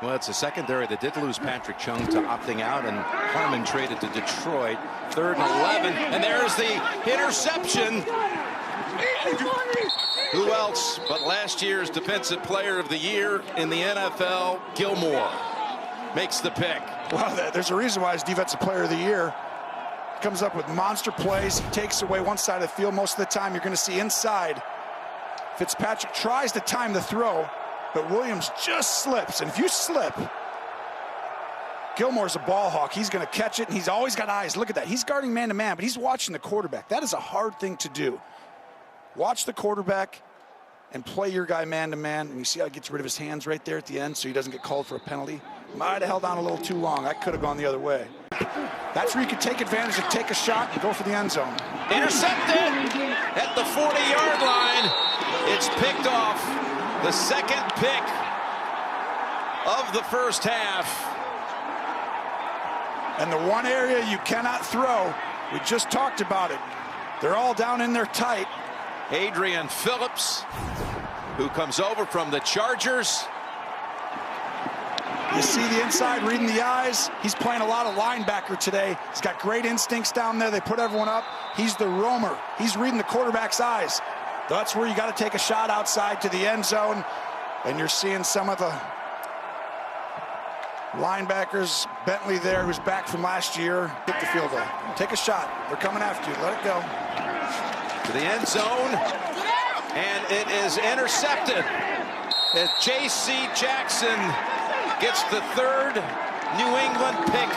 Well, it's a secondary that did lose Patrick Chung to opting out, and Harmon traded to Detroit. 3rd and 11, and there's the interception. Who else but last year's Defensive Player of the Year in the NFL, Gilmore, makes the pick. Well, there's a reason why he's Defensive Player of the Year. He comes up with monster plays. He takes away one side of the field. Most of the time, you're going to see inside. Fitzpatrick tries to time the throw, but Williams just slips. And if you slip, Gilmore's a ball hawk. He's going to catch it, and he's always got eyes. Look at that. He's guarding man-to-man, but he's watching the quarterback. That is a hard thing to do. Watch the quarterback and play your guy man-to-man, and you see how he gets rid of his hands right there at the end so he doesn't get called for a penalty. Might have held on a little too long. That could have gone the other way. That's where you can take advantage and take a shot and go for the end zone. Intercepted at the 40-yard line. It's picked off. The second pick of the first half. And the one area you cannot throw, we just talked about it. They're all down in there tight. Adrian Phillips, who comes over from the Chargers. You see the inside, reading the eyes. He's playing a lot of linebacker today. He's got great instincts down there. They put everyone up. He's the roamer. He's reading the quarterback's eyes. That's where you got to take a shot outside to the end zone. And you're seeing some of the linebackers. Bentley there, who's back from last year. Get the field goal. Take a shot. They're coming after you. Let it go. To the end zone. And it is intercepted. And J.C. Jackson gets the 3rd New England pick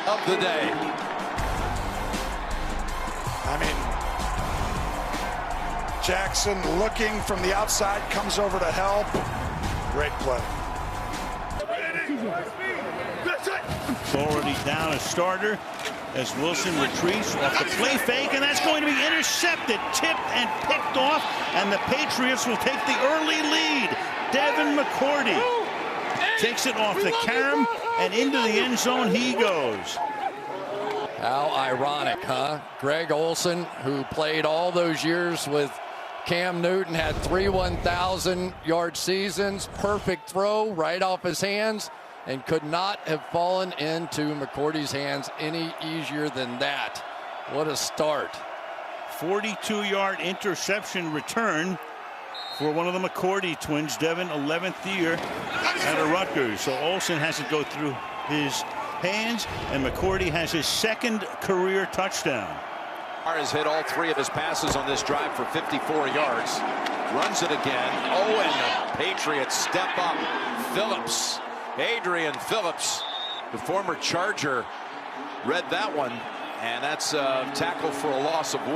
of the day. I mean, Jackson looking from the outside, comes over to help. Great play. Already down a starter as Wilson retreats off the play fake, and that's going to be intercepted, tipped and picked off, and the Patriots will take the early lead. Devin McCourty takes it off the carom, and into the end zone he goes. How ironic, huh? Greg Olsen, who played all those years with Cam Newton, had 3 1,000-yard seasons, perfect throw right off his hands, and could not have fallen into McCourty's hands any easier than that. What a start. 42-yard interception return for one of the McCourty twins, Devin, 11th year at Rutgers. So Olsen has to go through his hands, and McCourty has his 2nd career touchdown. Has hit all 3 of his passes on this drive for 54 yards. Runs it again. Oh, and the Patriots step up. Phillips, Adrian Phillips, the former Charger, read that one, and that's a tackle for a loss of 1.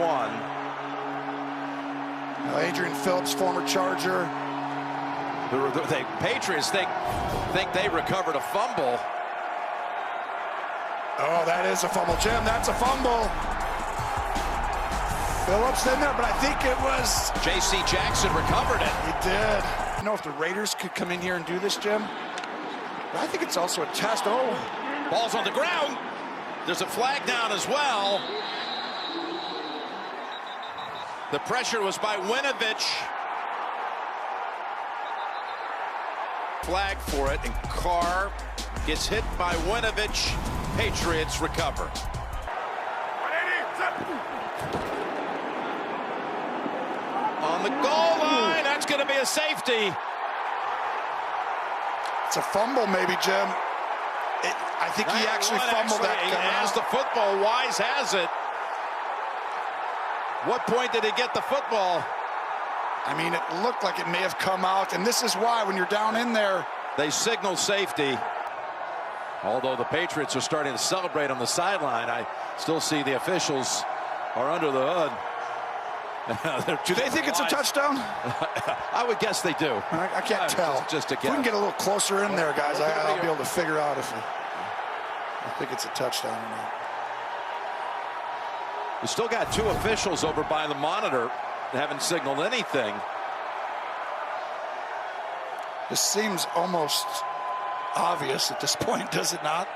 Adrian Phillips, former Charger. The Patriots think they recovered a fumble. Oh, that is a fumble, Jim. That's a fumble. Phillips in there, but I think it was... J.C. Jackson recovered it. He did. I don't know if the Raiders could come in here and do this, Jim. But I think it's also a test. Oh. Ball's on the ground. There's a flag down as well. The pressure was by Winovich. Flag for it, and Carr gets hit by Winovich. Patriots recover. On the goal line, that's going to be a safety. It's a fumble, maybe, Jim. I think he actually fumbled that. He has the football. Wise has it. What point did he get the football? I mean, it looked like it may have come out, and this is why when you're down in there. They signal safety. Although the Patriots are starting to celebrate on the sideline, I still see the officials are under the hood. Do they think it's a touchdown? I would guess they do. I can't tell. Just a guess. If we can get a little closer in there, guys, I'll be able to figure out if I think it's a touchdown or not. We still got 2 officials over by the monitor that haven't signaled anything. This seems almost obvious at this point, does it not?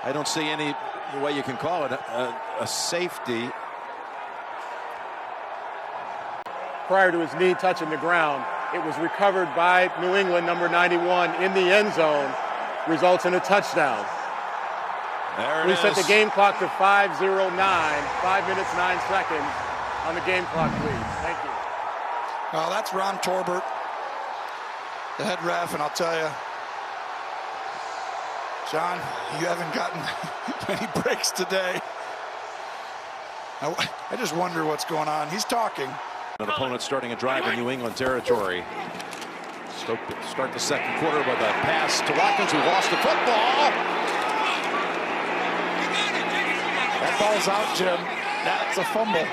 I don't see any way you can call it a safety. Prior to his knee touching the ground, It was recovered by New England, number 91, in the end zone, results in a touchdown. There We it set is. the game clock to 5:09, 5 minutes, 9 seconds on the game clock, please. Thank you. Well, that's Ron Torbert, the head ref, and I'll tell you, John, you haven't gotten many breaks today. I just wonder what's going on. He's talking. An opponent starting a drive in New England territory. Start the second quarter with a pass to Watkins, who lost the football. That ball's out, Jim. That's a fumble.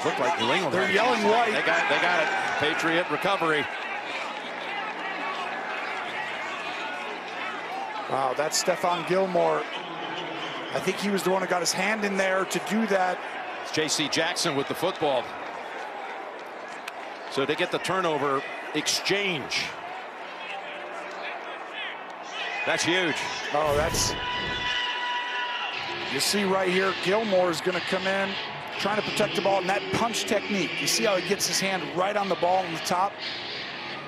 Looked like New England. They're yelling white. They got it. Patriot recovery. Wow, that's Stephon Gilmore. I think he was the one who got his hand in there to do that. It's J.C. Jackson with the football. So they get the turnover exchange. That's huge. Oh, that's... You see right here, Gilmore is going to come in, trying to protect the ball, and that punch technique. You see how he gets his hand right on the ball on the top?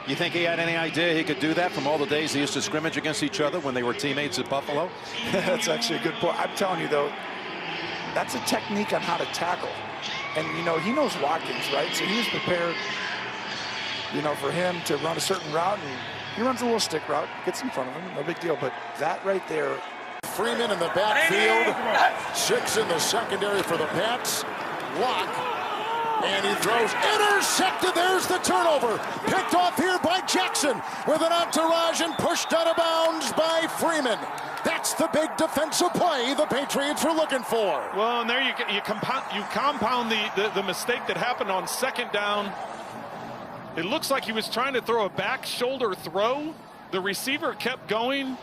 You think he had any idea he could do that from all the days he used to scrimmage against each other when they were teammates at Buffalo? That's actually a good point. I'm telling you, though, that's a technique on how to tackle. And, you know, he knows Watkins, right? So he was prepared, you know, for him to run a certain route. And he runs a little stick route, gets in front of him, no big deal. But that right there. Freeman in the backfield. 6 in the secondary for the Pats. Locke. And he throws. Intercepted. There's the turnover. Picked off here by Jackson with an entourage and pushed out of bounds by Freeman. That's the big defensive play the Patriots were looking for. Well, and there you compound the mistake that happened on second down. It looks like he was trying to throw a back shoulder throw. The receiver kept going.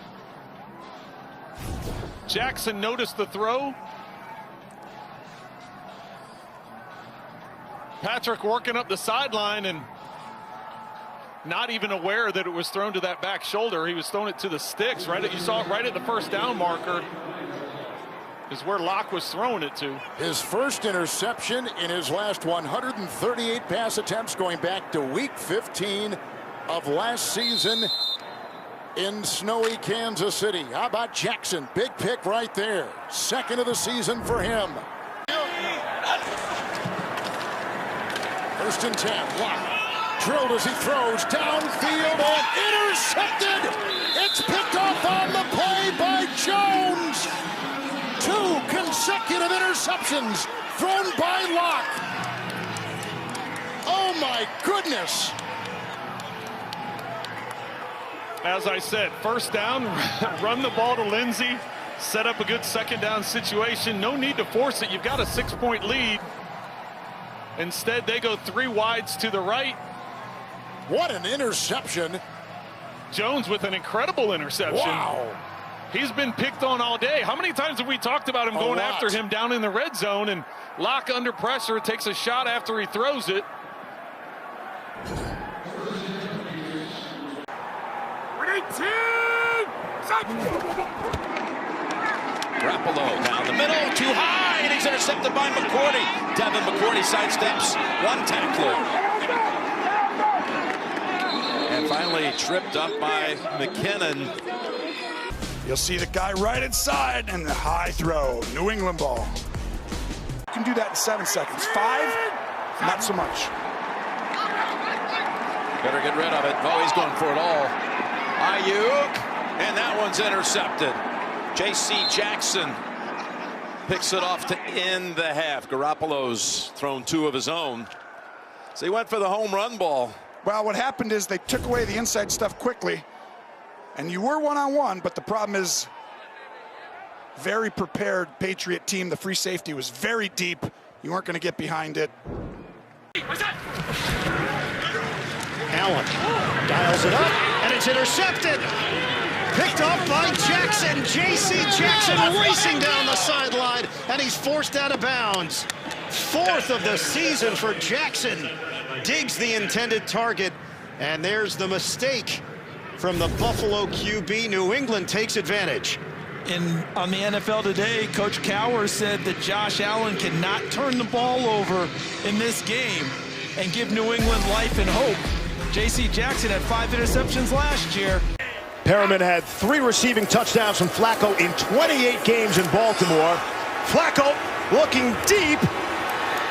Jackson noticed the throw. Patrick working up the sideline and not even aware that it was thrown to that back shoulder. He was throwing it to the sticks. You saw it right at the first down marker is where Locke was throwing it to. His first interception in his last 138 pass attempts going back to week 15 of last season in snowy Kansas City. How about Jackson? Big pick right there. Second of the season for him. First and 10. Locke drilled as he throws downfield and intercepted. It's picked off on the play by Jones. 2 consecutive interceptions thrown by Locke. Oh my goodness. As I said, first down, run the ball to Lindsey, set up a good second down situation. No need to force it. You've got a 6-point lead. Instead, they go 3 wides to the right. What an interception. Jones with an incredible interception. Wow. He's been picked on all day. How many times have we talked about him going after him down in the red zone, and Locke under pressure takes a shot after he throws it. Garoppolo down the middle, too high, and he's intercepted by McCourty. Devin McCourty sidesteps one tackler. And finally tripped up by McKinnon. You'll see the guy right inside and the high throw. New England ball. You can do that in 7 seconds. 5, not so much. Better get rid of it. Oh, he's going for it all. Ayuk, and that one's intercepted. J.C. Jackson picks it off to end the half. Garoppolo's thrown 2 of his own. So he went for the home run ball. Well, what happened is they took away the inside stuff quickly, and you were one-on-one, but the problem is very prepared Patriot team. The free safety was very deep. You weren't going to get behind it. Allen dials it up, and it's intercepted. Picked off by Jackson. J.C. Jackson racing down the sideline, and he's forced out of bounds. 4th of the season for Jackson. Digs the intended target, and there's the mistake from the Buffalo QB. New England takes advantage. On the NFL Today, Coach Cowher said that Josh Allen cannot turn the ball over in this game. and give New England life and hope. J.C. Jackson had 5 interceptions last year. Perriman had 3 receiving touchdowns from Flacco in 28 games in Baltimore. Flacco looking deep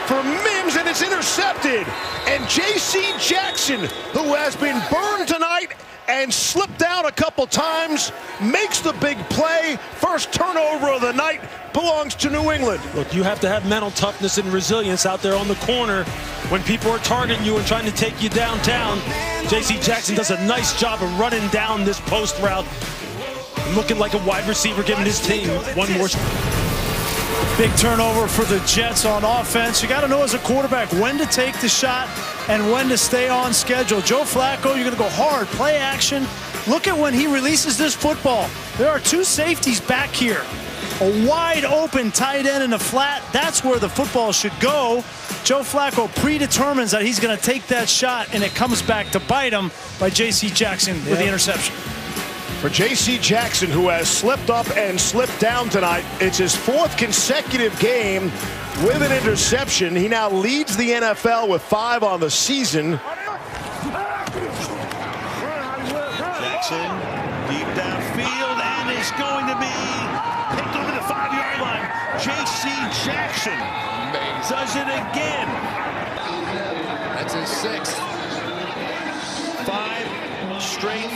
for Mims, and it's intercepted. And J.C. Jackson, who has been burned tonight and slipped down a couple times, makes the big play. First turnover of the night belongs to New England. Look, you have to have mental toughness and resilience out there on the corner when people are targeting you and trying to take you downtown. J.C. Jackson does a nice job of running down this post route, looking like a wide receiver, giving his team one more. Big turnover for the Jets on offense. You got to know as a quarterback when to take the shot and when to stay on schedule. Joe Flacco, you're going to go hard, play action. Look at when he releases this football. There are 2 safeties back here. A wide open tight end in the flat. That's where the football should go. Joe Flacco predetermines that he's going to take that shot, and it comes back to bite him by J.C. Jackson with the interception. For J.C. Jackson, who has slipped up and slipped down tonight, it's his 4th consecutive game with an interception. He now leads the NFL with 5 on the season. Jackson deep downfield, and is going to be picked over the 5-yard line. J.C. Jackson does it again. That's his 6th.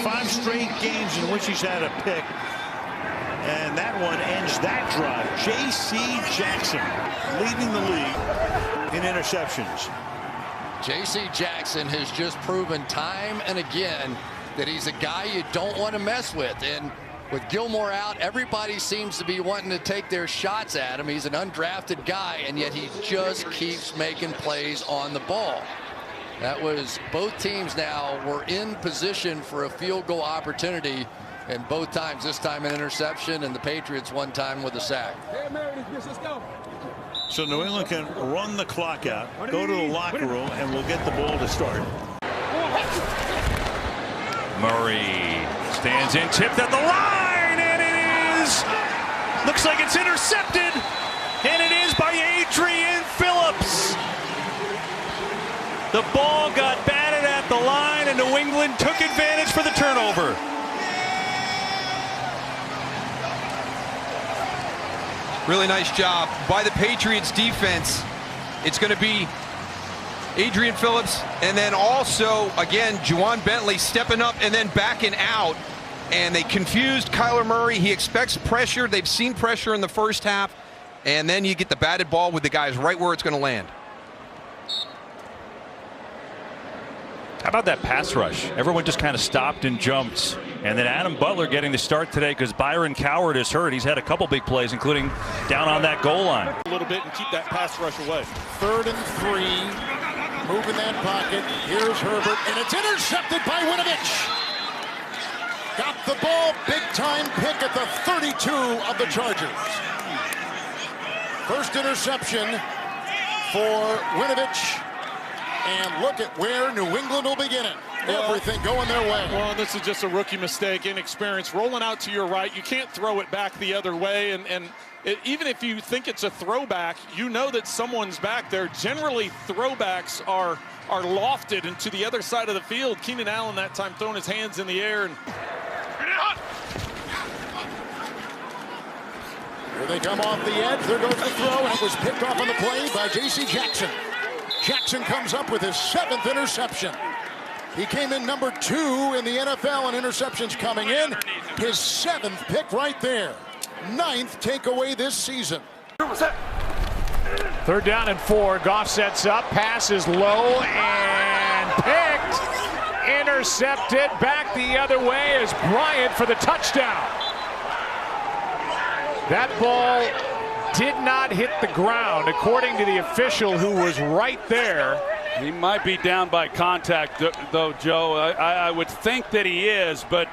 5 straight games in which he's had a pick, and that one ends that drive. J.C. Jackson leading the league in interceptions. J.C. Jackson has just proven time and again that he's a guy you don't want to mess with. And with Gilmore out, everybody seems to be wanting to take their shots at him. He's an undrafted guy, and yet he just keeps making plays on the ball. That was both teams now were in position for a field goal opportunity, and both times, this time an interception, and the Patriots one time with a sack. So New England can run the clock out, go to the locker room, and we'll get the ball to start. Murray stands in, tipped at the line, and it is, looks like it's intercepted, and it is by Adrian Phillips. The ball got batted at the line, and New England took advantage for the turnover. Really nice job by the Patriots defense. It's going to be Adrian Phillips, and then also, again, Juwan Bentley stepping up and then backing out. And they confused Kyler Murray. He expects pressure. They've seen pressure in the first half. And then you get the batted ball with the guys right where it's going to land. How about that pass rush? Everyone just kind of stopped and jumped. And then Adam Butler getting the start today because Byron Coward is hurt. He's had a couple big plays, including down on that goal line. A little bit and keep that pass rush away. 3rd and 3. Moving that pocket. Here's Herbert, and it's intercepted by Winovich. Got the ball, big-time pick at the 32 of the Chargers. First interception for Winovich. And look at where New England will begin it. Everything going their way. Well, this is just a rookie mistake, inexperience. Rolling out to your right, you can't throw it back the other way. And even if you think it's a throwback, you know that someone's back there. Generally, throwbacks are lofted into the other side of the field. Keenan Allen that time throwing his hands in the air. And here they come off the edge. There goes the throw, and it was picked off on the play by J.C. Jackson. Jackson comes up with his 7th interception. He came in number 2 in the NFL in interceptions coming in. His 7th pick right there. 9th takeaway this season. 3rd down and 4. Goff sets up. Pass is low and picked. Intercepted. Back the other way is Bryant for the touchdown. That ball did not hit the ground, according to the official who was right there. He might be down by contact, though, Joe. I would think that he is, but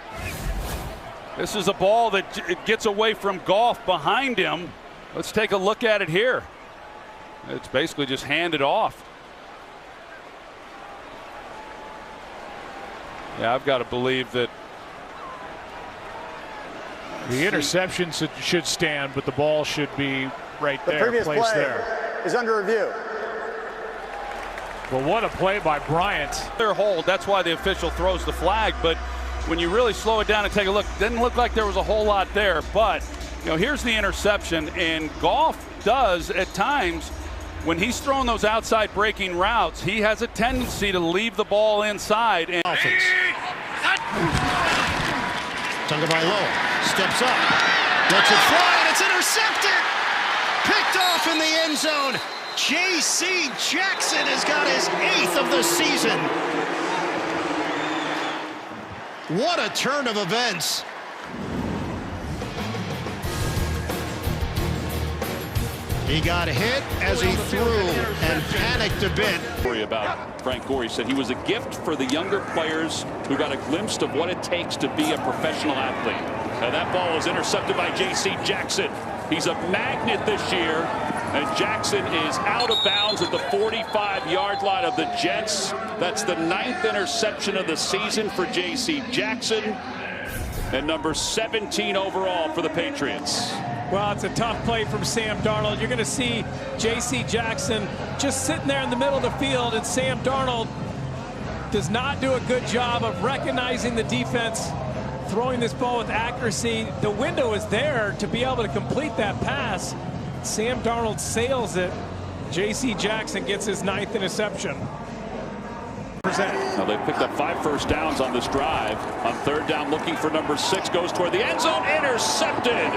this is a ball that it gets away from Goff behind him. Let's take a look at it here. It's basically just handed off. Yeah, I've got to believe that the interception should stand, but the ball should be right there. The previous play is under review. Well, what a play by Bryant. Their hold, that's why the official throws the flag. But when you really slow it down and take a look, it didn't look like there was a whole lot there. But, you know, here's the interception. And Goff does, at times, when he's throwing those outside breaking routes, he has a tendency to leave the ball inside. And Dolphins. Tunga by Lowe. Steps up. Lets it fly, and it's intercepted. Picked off in the end zone. J.C. Jackson has got his 8th of the season. What a turn of events. He got hit as he threw and panicked a bit. About Frank Gore, he said he was a gift for the younger players who got a glimpse of what it takes to be a professional athlete. Now that ball is intercepted by J.C. Jackson. He's a magnet this year, and Jackson is out of bounds at the 45-yard line of the Jets. That's the 9th interception of the season for J.C. Jackson, and number 17 overall for the Patriots. Well, it's a tough play from Sam Darnold. You're going to see J.C. Jackson just sitting there in the middle of the field, and Sam Darnold does not do a good job of recognizing the defense, throwing this ball with accuracy. The window is there to be able to complete that pass. Sam Darnold sails it. J.C. Jackson gets his 9th interception. Now they've picked up 5 first downs on this drive. On 3rd down, looking for number 6, goes toward the end zone, intercepted.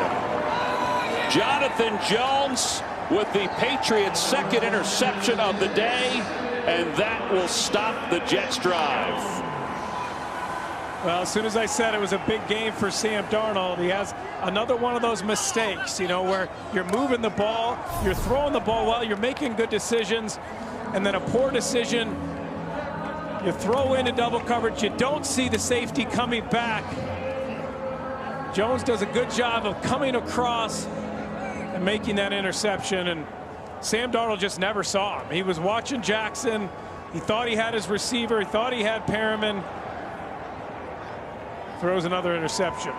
Jonathan Jones with the Patriots' 2nd interception of the day, and that will stop the Jets' drive. Well, as soon as I said it was a big game for Sam Darnold, he has another one of those mistakes, you know, where you're moving the ball, you're throwing the ball well, you're making good decisions, and then a poor decision. You throw in a double coverage, you don't see the safety coming back. Jones does a good job of coming across and making that interception, and Sam Darnold just never saw him. He was watching Jackson. He thought he had his receiver. He thought he had Perriman. Throws another interception.